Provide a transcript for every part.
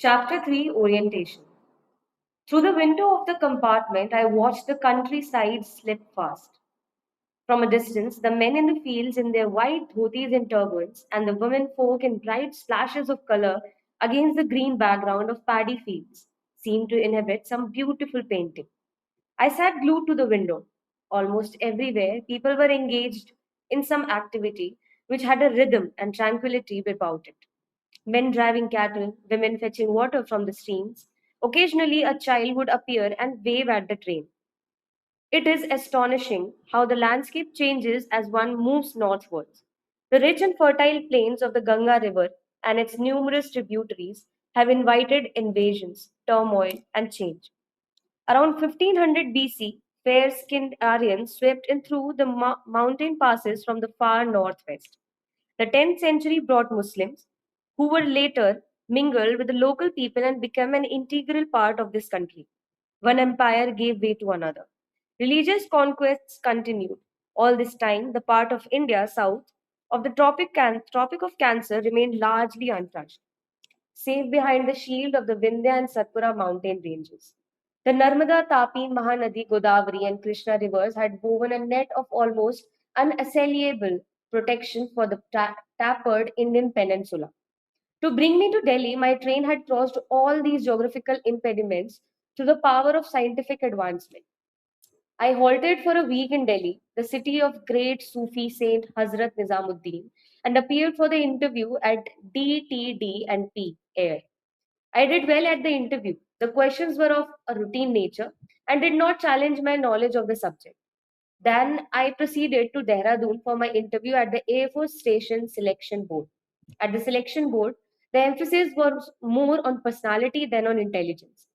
Chapter 3 Orientation. Through the window of the compartment, I watched the countryside slip fast. From a distance, the men in the fields in their white dhotis and turbans, and the women folk in bright splashes of color against the green background of paddy fields, seemed to inhabit some beautiful painting. I sat glued to the window. Almost everywhere, people were engaged in some activity which had a rhythm and tranquility about it. Men driving cattle, women fetching water from the streams. Occasionally, a child would appear and wave at the train. It is astonishing how the landscape changes as one moves northwards. The rich and fertile plains of the Ganga River and its numerous tributaries have invited invasions, turmoil, and change. Around 1500 BC, fair skinned Aryans swept in through the mountain passes from the far northwest. The 10th century brought Muslims, who were later mingled with the local people and became an integral part of this country. One empire gave way to another. Religious conquests continued. All this time, the part of India south of the Tropic of Cancer remained largely untouched, safe behind the shield of the Vindhya and Satpura mountain ranges. The Narmada, Tapi, Mahanadi, Godavari, and Krishna rivers had woven a net of almost unassailable protection for the tapered Indian peninsula. To bring me to Delhi, my train had crossed all these geographical impediments through the power of scientific advancement. I halted for a week in Delhi, the city of great Sufi saint Hazrat Nizamuddin, and appeared for the interview at DTD and P Air. I did well at the interview. The questions were of a routine nature and did not challenge my knowledge of the subject. Then I proceeded to Dehradun for my interview at the Air Force Station Selection Board. At the selection board, the emphasis was more on personality than on intelligence.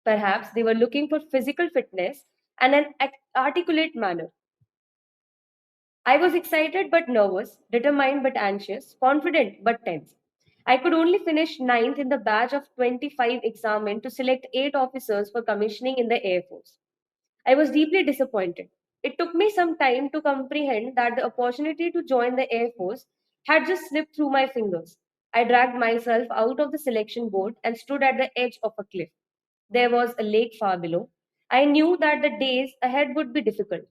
Perhaps they were looking for physical fitness and an articulate manner. I was excited but nervous, determined but anxious, confident but tense. I could only finish ninth in the batch of 25 examined to select 8 officers for commissioning in the Air Force. I was deeply disappointed. It took me some time to comprehend that the opportunity to join the Air Force had just slipped through my fingers. I dragged myself out of the selection board and stood at the edge of a cliff. There was a lake far below. I knew that the days ahead would be difficult.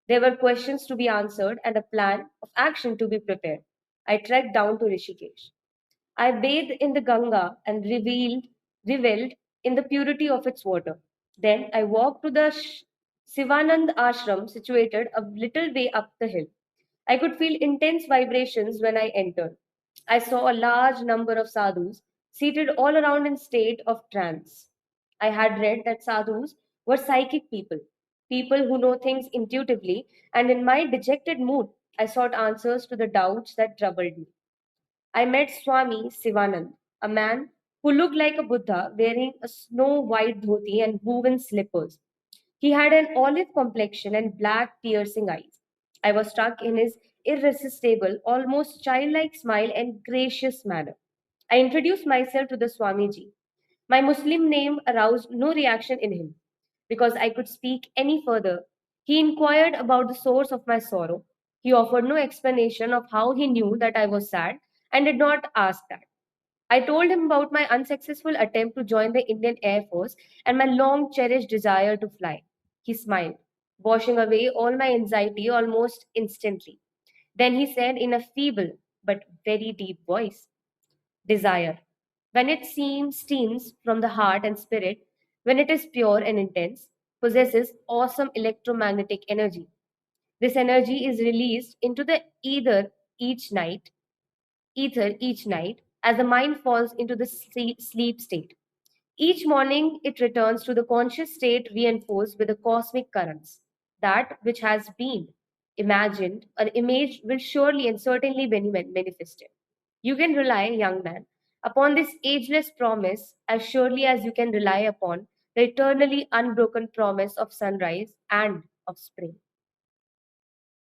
There were questions to be answered and a plan of action to be prepared. I trekked down to Rishikesh. I bathed in the Ganga and reveled in the purity of its water. Then I walked to the Sivanand ashram situated a little way up the hill. I could feel intense vibrations when I entered. I saw a large number of sadhus seated all around in state of trance. I had read that sadhus were psychic people, people who know things intuitively, and in my dejected mood, I sought answers to the doubts that troubled me. I met Swami Sivanand, a man who looked like a Buddha wearing a snow white dhoti and woven slippers. He had an olive complexion and black, piercing eyes. I was struck in his irresistible, almost childlike smile and gracious manner. I introduced myself to the Swamiji. My Muslim name aroused no reaction in him. Because I could speak any further, he inquired about the source of my sorrow. He offered no explanation of how he knew that I was sad and did not ask that. I told him about my unsuccessful attempt to join the Indian Air Force and my long cherished desire to fly. He smiled, washing away all my anxiety almost instantly. Then he said in a feeble but very deep voice, desire. When it steams from the heart and spirit, when it is pure and intense, possesses awesome electromagnetic energy. This energy is released into the ether each night as the mind falls into the sleep state. Each morning, it returns to the conscious state reinforced with the cosmic currents. That which has been imagined, an image will surely and certainly be manifested. You can rely, young man, upon this ageless promise as surely as you can rely upon the eternally unbroken promise of sunrise and of spring.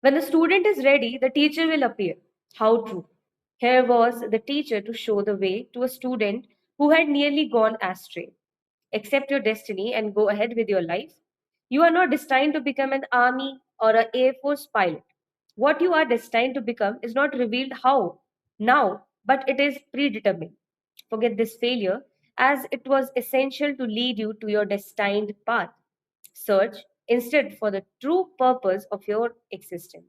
When the student is ready, the teacher will appear. How true. Here was the teacher to show the way to a student who had nearly gone astray. Accept your destiny and go ahead with your life. You are not destined to become an army or an air force pilot. What you are destined to become is not revealed how, now, but it is predetermined. Forget this failure. as it was essential to lead you to your destined path. Search instead for the true purpose of your existence.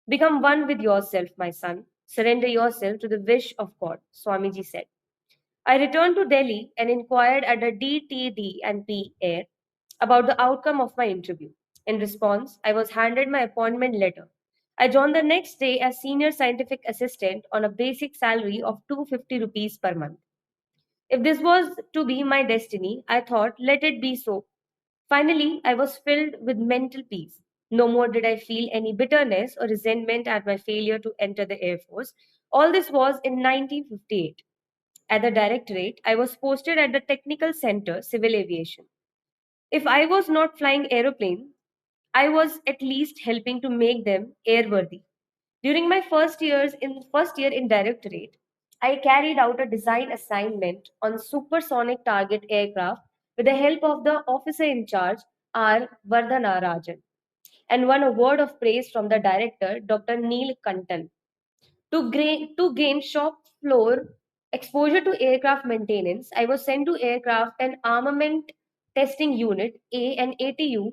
Become one with yourself, my son. Surrender yourself to the wish of God, Swamiji said. I returned to Delhi and inquired at the DTD and P Air about the outcome of my interview. In response, I was handed my appointment letter. I joined the next day as senior scientific assistant on a basic salary of 250 rupees per month. If this was to be my destiny, I thought, let it be so. Finally, I was filled with mental peace. No more did I feel any bitterness or resentment at my failure to enter the Air Force. All this was in 1958. At the directorate, I was posted at the Technical Center, Civil Aviation. If I was not flying aeroplanes, I was at least helping to make them airworthy. During my first year in directorate, I carried out a design assignment on supersonic target aircraft with the help of the officer in charge, R. Vardhana Rajan, and won a word of praise from the director, Dr. Neil Kantan. To gain shop floor exposure to aircraft maintenance, I was sent to Aircraft and Armament Testing Unit A and ATU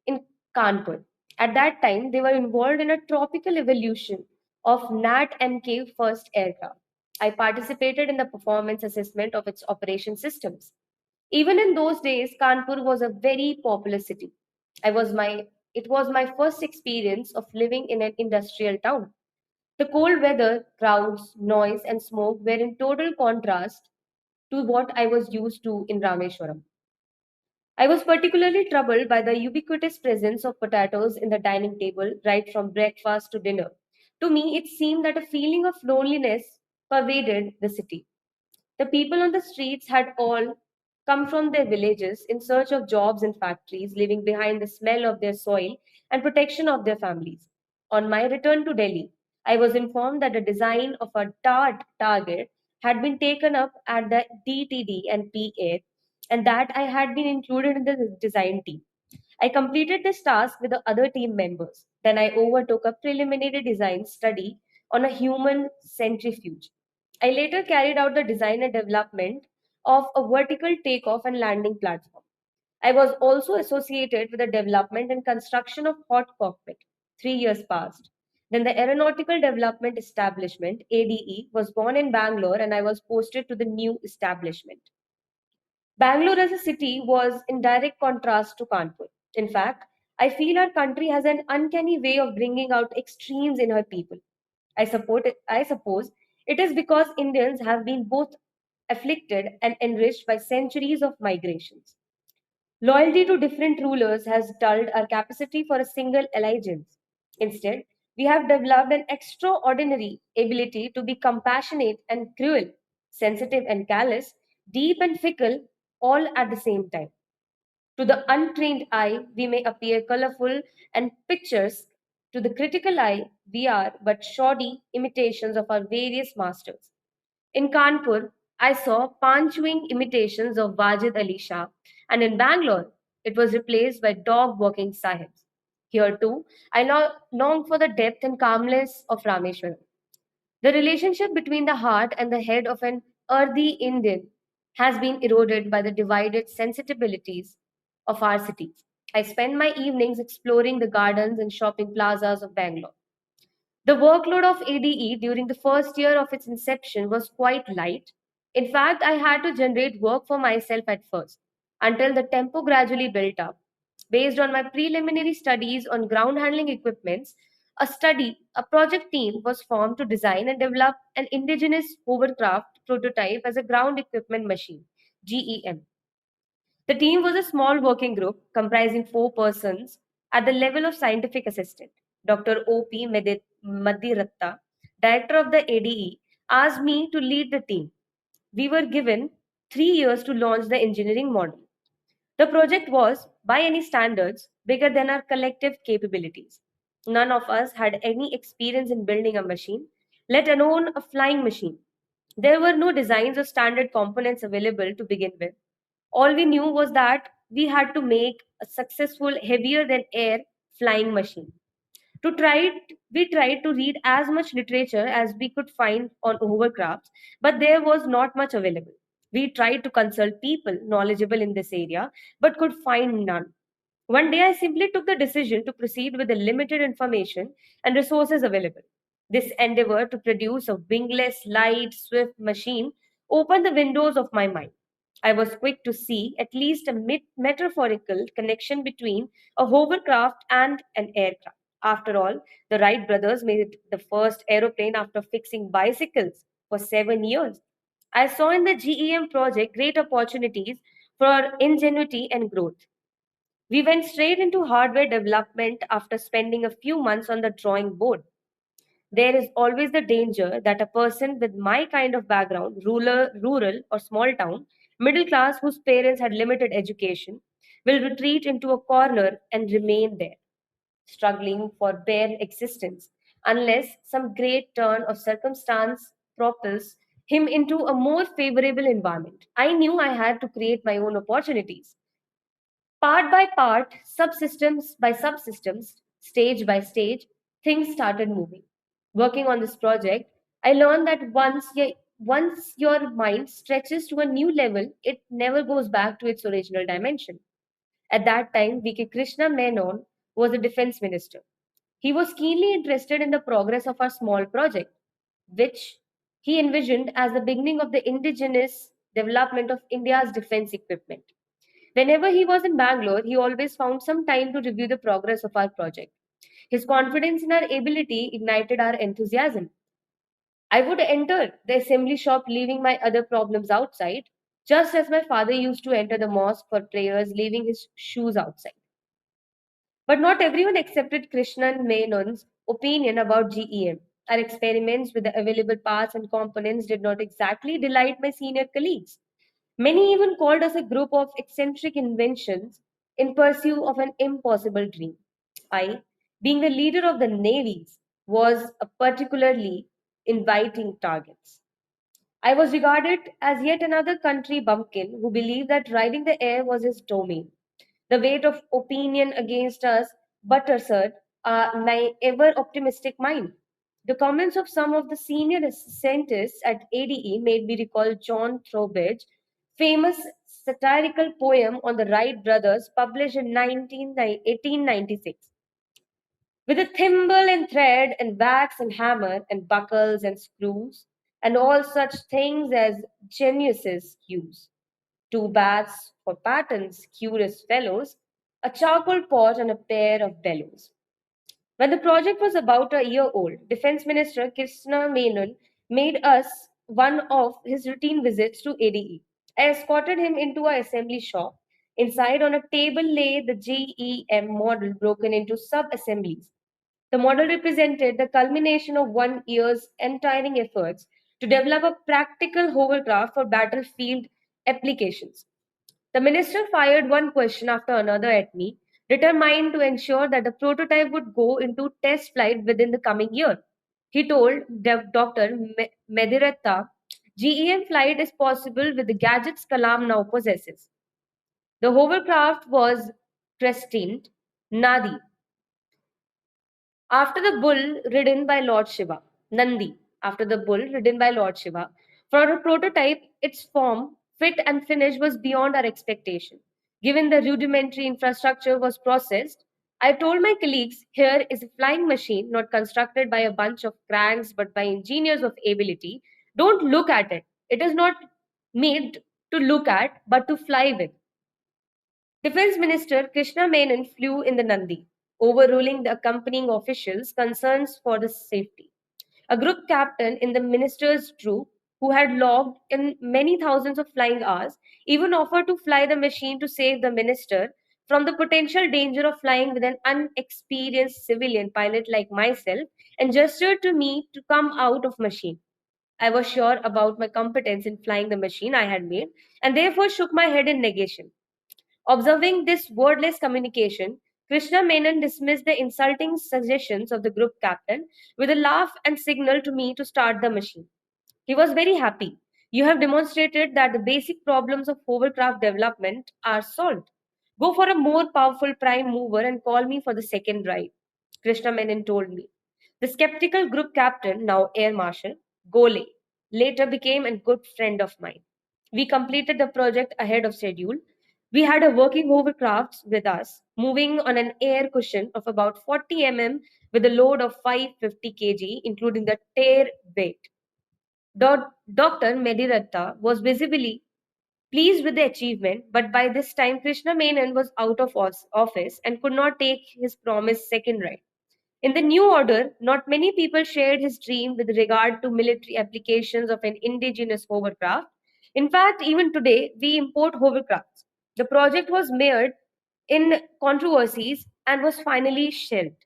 in Kanpur. At that time, they were involved in a tropical evolution of NAT MK first aircraft. I participated in the performance assessment of its operation systems. Even in those days, Kanpur was a very populous city. I was my it was my first experience of living in an industrial town. The cold weather, crowds, noise, and smoke were in total contrast to what I was used to in Rameshwaram. I was particularly troubled by the ubiquitous presence of potatoes in the dining table right from breakfast to dinner. To me, it seemed that a feeling of loneliness pervaded the city. The people on the streets had all come from their villages in search of jobs in factories, leaving behind the smell of their soil and protection of their families. On my return to Delhi, I was informed that the design of a DART target had been taken up at the DTD and PA, and that I had been included in the design team. I completed this task with the other team members. Then I overtook a preliminary design study on a human centrifuge. I later carried out the design and development of a vertical takeoff and landing platform. I was also associated with the development and construction of hot cockpit. 3 years passed. Then the Aeronautical Development Establishment, ADE, was born in Bangalore and I was posted to the new establishment. Bangalore as a city was in direct contrast to Kanpur. In fact, I feel our country has an uncanny way of bringing out extremes in her people. I suppose it is because Indians have been both afflicted and enriched by centuries of migrations. Loyalty to different rulers has dulled our capacity for a single allegiance. Instead, we have developed an extraordinary ability to be compassionate and cruel, sensitive and callous, deep and fickle, all at the same time. To the untrained eye, we may appear colorful and picturesque. To the critical eye, we are but shoddy imitations of our various masters. In Kanpur, I saw pan chewing imitations of Wajid Ali Shah, and in Bangalore, it was replaced by dog walking sahibs. Here too, I long for the depth and calmness of Rameshwaram. The relationship between the heart and the head of an earthy Indian has been eroded by the divided sensibilities of our cities. I spend my evenings exploring the gardens and shopping plazas of Bangalore. The workload of ADE during the first year of its inception was quite light. In fact, I had to generate work for myself at first, until the tempo gradually built up. Based on my preliminary studies on ground handling equipments, a project team was formed to design and develop an indigenous hovercraft prototype as a ground equipment machine, GEM. The team was a small working group comprising 4 persons at the level of scientific assistant. Dr. O.P. Madiratta, director of the ADE, asked me to lead the team. We were given 3 years to launch the engineering model. The project was, by any standards, bigger than our collective capabilities. None of us had any experience in building a machine, let alone a flying machine. There were no designs or standard components available to begin with. All we knew was that we had to make a successful, heavier than air flying machine. We tried to read as much literature as we could find on hovercrafts, but there was not much available. We tried to consult people knowledgeable in this area, but could find none. One day, I simply took the decision to proceed with the limited information and resources available. This endeavor to produce a wingless, light, swift machine opened the windows of my mind. I was quick to see at least a metaphorical connection between a hovercraft and an aircraft. After all, the Wright brothers made the first aeroplane after fixing bicycles for 7 years. I saw in the GEM project great opportunities for ingenuity and growth. We went straight into hardware development after spending a few months on the drawing board. There is always the danger that a person with my kind of background, rural or small town, middle class whose parents had limited education, will retreat into a corner and remain there, struggling for bare existence, unless some great turn of circumstance propels him into a more favorable environment. I knew I had to create my own opportunities. Part by part, subsystems by subsystems, stage by stage, things started moving. Working on this project, I learned that once your mind stretches to a new level, it never goes back to its original dimension. At that time, V.K. Krishna Menon was the defense minister. He was keenly interested in the progress of our small project, which he envisioned as the beginning of the indigenous development of India's defense equipment. Whenever he was in Bangalore, he always found some time to review the progress of our project. His confidence in our ability ignited our enthusiasm. I would enter the assembly shop leaving my other problems outside, just as my father used to enter the mosque for prayers, leaving his shoes outside. But not everyone accepted Krishnan Menon's opinion about GEM. Our experiments with the available parts and components did not exactly delight my senior colleagues. Many even called us a group of eccentric inventions in pursuit of an impossible dream. I, being the leader of the navies, was a particularly inviting target. I was regarded as yet another country bumpkin who believed that riding the air was his domain. The weight of opinion against us buttered my ever optimistic mind. The comments of some of the senior scientists at ADE made me recall John Trowbridge's famous satirical poem on the Wright brothers published in 1896. With a thimble and thread and wax and hammer and buckles and screws and all such things as geniuses use. Two bats for patterns, curious fellows, a charcoal pot and a pair of bellows. When the project was about a year old, Defense Minister Krishna Menon made us one of his routine visits to ADE. I escorted him into our assembly shop. Inside on a table lay the GEM model broken into sub-assemblies. The model represented the culmination of 1 year's untiring efforts to develop a practical hovercraft for battlefield applications. The minister fired one question after another at me, determined to ensure that the prototype would go into test flight within the coming year. He told Dr. Mediratta, GEM flight is possible with the gadgets Kalam now possesses. The hovercraft was christened Nadi, after the bull ridden by Lord Shiva, Nandi, after the bull ridden by Lord Shiva. For a prototype, its form, fit, and finish was beyond our expectation. Given the rudimentary infrastructure was processed, I told my colleagues, here is a flying machine not constructed by a bunch of cranks but by engineers of ability. Don't look at it. It is not made to look at but to fly with. Defense Minister Krishna Menon flew in the Nandi, overruling the accompanying officials' concerns for the safety. A group captain in the minister's troop, who had logged in many thousands of flying hours, even offered to fly the machine to save the minister from the potential danger of flying with an unexperienced civilian pilot like myself and gestured to me to come out of machine. I was sure about my competence in flying the machine I had made and therefore shook my head in negation. Observing this wordless communication, Krishna Menon dismissed the insulting suggestions of the group captain with a laugh and signaled to me to start the machine. He was very happy. You have demonstrated that the basic problems of hovercraft development are solved. Go for a more powerful prime mover and call me for the second ride, Krishna Menon told me. The skeptical group captain, now Air Marshal, Gole, later became a good friend of mine. We completed the project ahead of schedule. We had a working hovercraft with us, moving on an air cushion of about 40 mm with a load of 550 kg, including the tear weight. Dr. Mediratta was visibly pleased with the achievement, but by this time Krishna Menon was out of office and could not take his promised second ride. In the new order, not many people shared his dream with regard to military applications of an indigenous hovercraft. In fact, even today, we import hovercrafts. The project was mired in controversies and was finally shelved.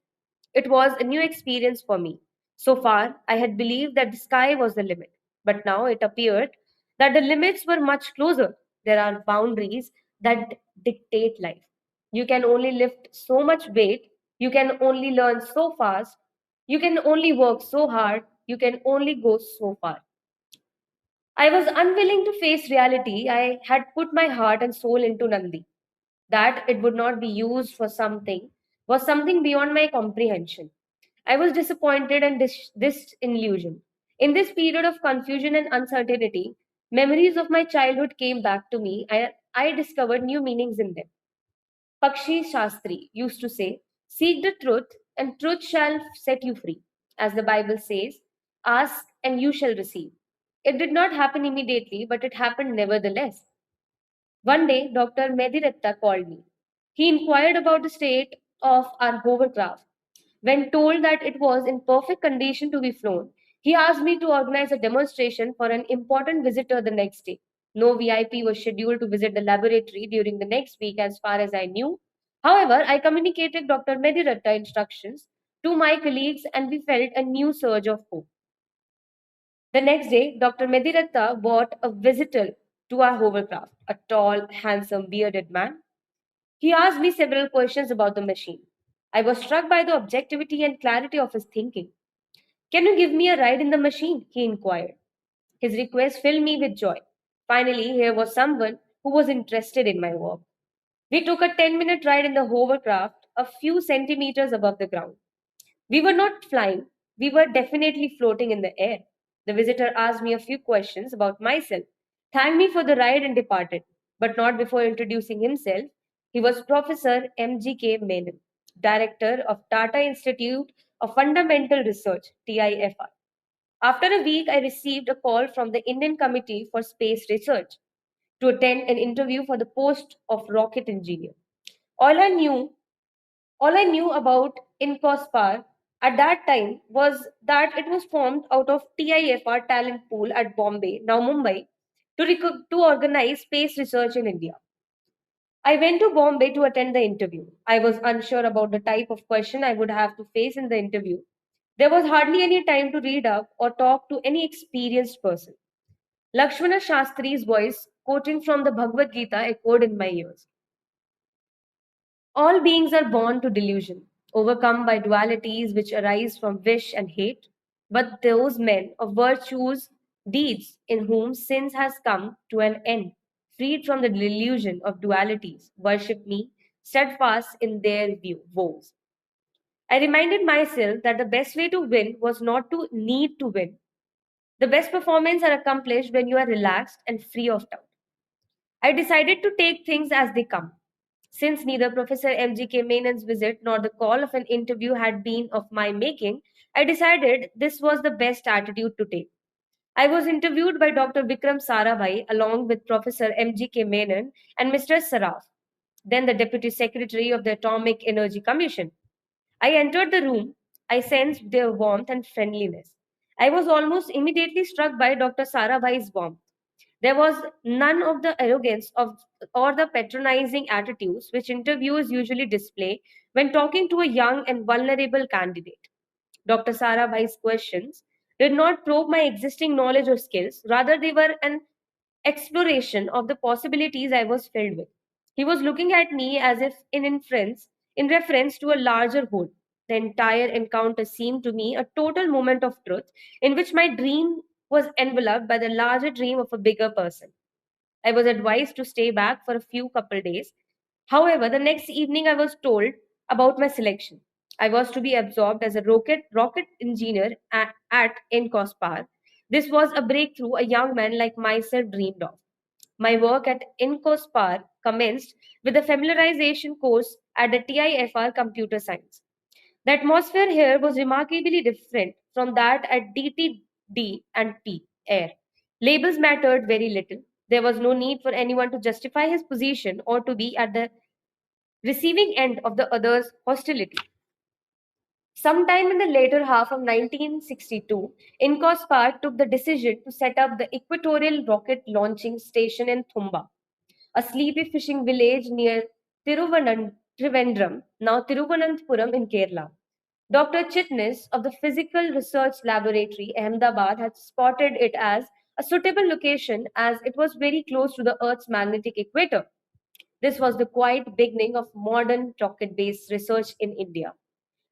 It was a new experience for me. So far, I had believed that the sky was the limit, but now it appeared that the limits were much closer. There are boundaries that dictate life. You can only lift so much weight, you can only learn so fast, you can only work so hard, you can only go so far. I was unwilling to face reality. I had put my heart and soul into Nandi. That it would not be used for something was something beyond my comprehension. I was disappointed and disillusioned. In this period of confusion and uncertainty, memories of my childhood came back to me. I discovered new meanings in them. Pakshi Shastri used to say, "Seek the truth, and truth shall set you free." As the Bible says, "Ask, and you shall receive." It did not happen immediately, but it happened nevertheless. One day, Dr. Mediratta called me. He inquired about the state of our hovercraft. When told that it was in perfect condition to be flown, he asked me to organize a demonstration for an important visitor the next day. No VIP was scheduled to visit the laboratory during the next week, as far as I knew. However, I communicated Dr. Mediratta instructions to my colleagues and we felt a new surge of hope. The next day, Dr. Mediratta brought a visitor to our hovercraft, a tall, handsome, bearded man. He asked me several questions about the machine. I was struck by the objectivity and clarity of his thinking. "Can you give me a ride in the machine?" he inquired. His request filled me with joy. Finally, here was someone who was interested in my work. We took a 10-minute ride in the hovercraft a few centimeters above the ground. We were not flying, we were definitely floating in the air. The visitor asked me a few questions about myself, thanked me for the ride, and departed, but not before introducing himself. He was Professor M.G.K. Menon, Director of Tata Institute of Fundamental Research, TIFR. After a week, I received a call from the Indian Committee for Space Research to attend an interview for the post of rocket engineer. All I knew all I knew about INCOSPAR at that time was that it was formed out of TIFR talent pool at Bombay, now Mumbai, to organize space research in India. I went to Bombay to attend the interview. I was unsure about the type of question I would have to face in the interview. There was hardly any time to read up or talk to any experienced person. Lakshmana Shastri's voice, quoting from the Bhagavad Gita, echoed in my ears. All beings are born to delusion, overcome by dualities which arise from wish and hate. But those men of virtues, deeds, in whom sins has come to an end, freed from the delusion of dualities, worship me, steadfast in their vows. I reminded myself that the best way to win was not to need to win. The best performance are accomplished when you are relaxed and free of doubt. I decided to take things as they come. Since neither Professor M.G.K. Menon's visit nor the call of an interview had been of my making, I decided this was the best attitude to take. I was interviewed by Dr. Vikram Sarabhai along with Professor M.G.K. Menon and Mr. Saraf, then the Deputy Secretary of the Atomic Energy Commission. I entered the room. I sensed their warmth and friendliness. I was almost immediately struck by Dr. Sarabhai's warmth. There was none of the arrogance of or the patronizing attitudes which interviewers usually display when talking to a young and vulnerable candidate. Dr. Sarabhai's questions did not probe my existing knowledge or skills, rather, they were an exploration of the possibilities I was filled with. He was looking at me as if in reference to a larger whole. The entire encounter seemed to me a total moment of truth in which my dream was enveloped by the larger dream of a bigger person. I was advised to stay back for a few couple days. However, the next evening I was told about my selection. I was to be absorbed as a rocket engineer at INCOSPAR. This was a breakthrough a young man like myself dreamed of. My work at INCOSPAR commenced with a familiarization course at the TIFR Computer Science. The atmosphere here was remarkably different from that at DTD and P, Air. Labels mattered very little. There was no need for anyone to justify his position or to be at the receiving end of the other's hostility. Sometime in the later half of 1962, INCOSPAR took the decision to set up the Equatorial Rocket Launching Station in Thumba, a sleepy fishing village near Trivandrum, now Thiruvananthapuram in Kerala. Dr. Chitnis of the Physical Research Laboratory, Ahmedabad, had spotted it as a suitable location as it was very close to the Earth's magnetic equator. This was the quiet beginning of modern rocket based research in India.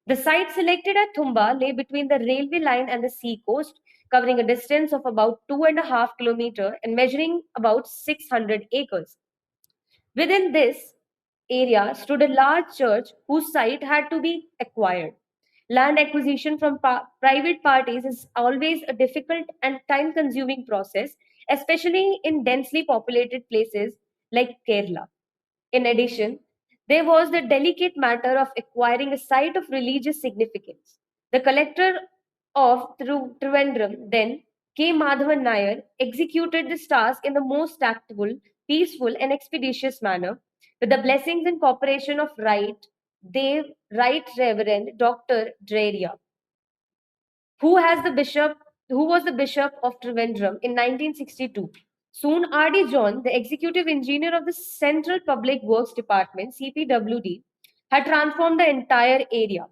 The site selected at Thumba lay between the railway line and the sea coast, covering a distance of about 2.5 kilometers and measuring about 600 acres. Within this area stood a large church whose site had to be acquired. Land acquisition from private parties is always a difficult and time consuming process, especially in densely populated places like Kerala. In addition, there was the delicate matter of acquiring a site of religious significance. The collector of Trivandrum, then K. Madhavan Nair, executed this task in the most tactful, peaceful, and expeditious manner, with the blessings and cooperation of Right Reverend Dr. Dreria, who has the bishop who was the bishop of Trivandrum in 1962. Soon R.D. John, the executive engineer of the Central Public Works Department (CPWD), had transformed the entire area.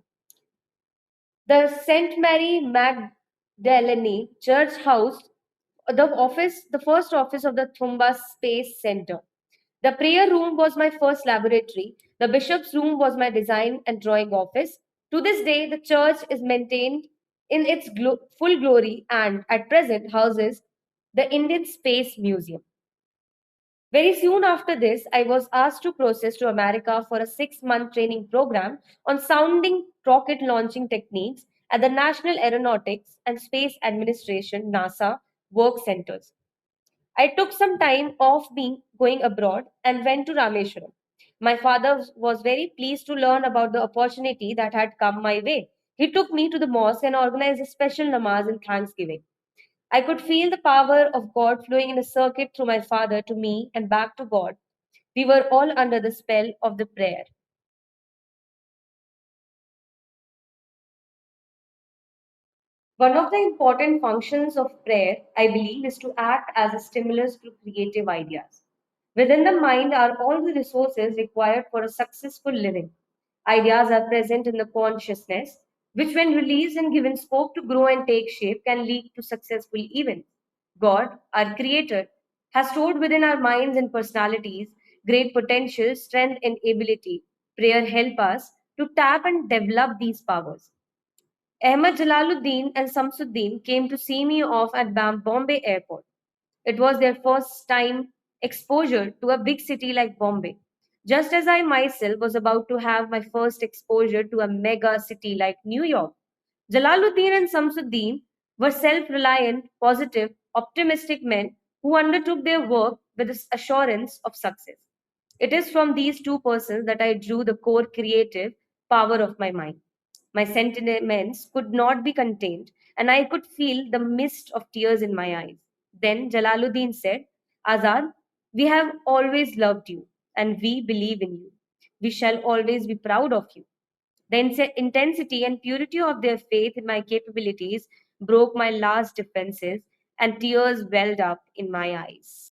The St. Mary Magdalene Church housed the first office of the Thumba Space Center. The prayer room was my first laboratory. The bishop's room was my design and drawing office. To this day, the church is maintained in its full glory and at present houses the Indian Space Museum. Very soon after this, I was asked to process to America for a 6-month training program on sounding rocket launching techniques at the National Aeronautics and Space Administration NASA work centers. I took some time off being going abroad and went to Rameshwaram. My father was very pleased to learn about the opportunity that had come my way. He took me to the mosque and organized a special namaz in thanksgiving. I could feel the power of God flowing in a circuit through my father to me and back to God. We were all under the spell of the prayer. One of the important functions of prayer, I believe, is to act as a stimulus to creative ideas. Within the mind are all the resources required for a successful living. Ideas are present in the consciousness, which, when released and given scope to grow and take shape, can lead to successful events. God, our Creator, has stored within our minds and personalities great potential, strength, and ability. Prayer help us to tap and develop these powers. Ahmad Jalaluddin and Samsuddin came to see me off at Bombay Airport. It was their first time exposure to a big city like Bombay, just as I myself was about to have my first exposure to a mega city like New York. Jalaluddin and Samsuddin were self reliant, positive, optimistic men who undertook their work with the assurance of success. It is from these two persons that I drew the core creative power of my mind. My sentiments could not be contained, and I could feel the mist of tears in my eyes. Then Jalaluddin said, Azad, we have always loved you, and we believe in you. We shall always be proud of you. The intensity and purity of their faith in my capabilities broke my last defenses, and tears welled up in my eyes.